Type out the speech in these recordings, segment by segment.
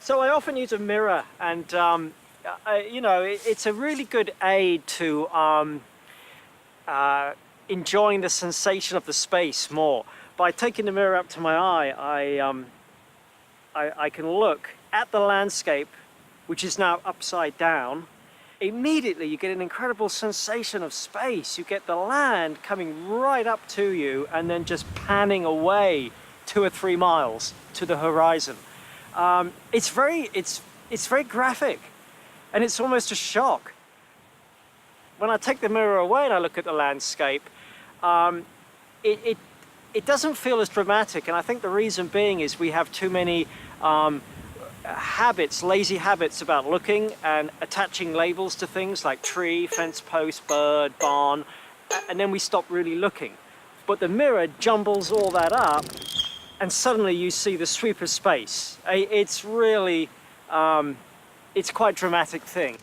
So I often use a mirror, and it's a really good aid to enjoying the sensation of the space more. By taking the mirror up to my eye, I can look at the landscape, which is now upside down. Immediately you get an incredible sensation of space. You get the land coming right up to you and then just panning away 2 or 3 miles to the horizon. It's very graphic, and it's almost a shock. When I take the mirror away and I look at the landscape, it doesn't feel as dramatic, and I think the reason being is we have too many lazy habits about looking and attaching labels to things like tree, fence post, bird, barn, and then we stop really looking. But the mirror jumbles all that up, and suddenly you see the sweep of space. It's really, it's quite a dramatic thing.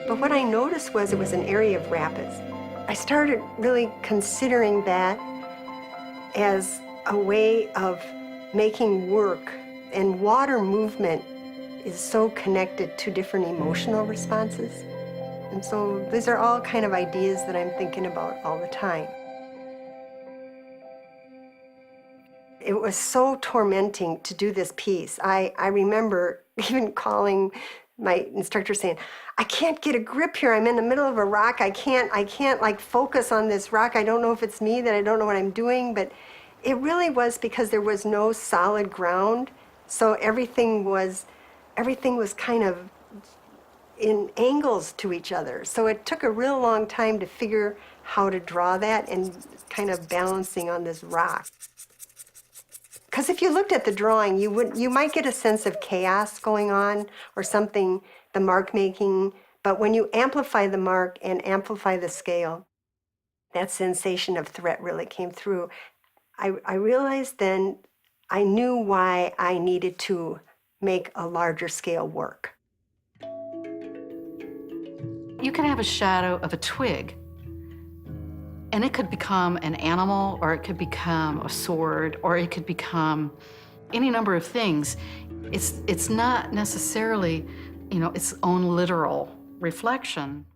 But what I noticed was it was an area of rapids. I started really considering that as a way of making work, and water movement is so connected to different emotional responses. And so these are all kind of ideas that I'm thinking about all the time. It was so tormenting to do this piece. I remember even calling my instructor saying, I can't get a grip here. I'm in the middle of a rock. I can't like focus on this rock. I don't know if it's me, that I don't know what I'm doing, but it really was because there was no solid ground. So everything was kind of in angles to each other. So it took a real long time to figure how to draw that and kind of balancing on this rock. Because if you looked at the drawing, you might get a sense of chaos going on or something, the mark making, but when you amplify the mark and amplify the scale, that sensation of threat really came through. I realized then I knew why I needed to make a larger scale work. You can have a shadow of a twig, and it could become an animal, or it could become a sword, or it could become any number of things. It's not necessarily, its own literal reflection.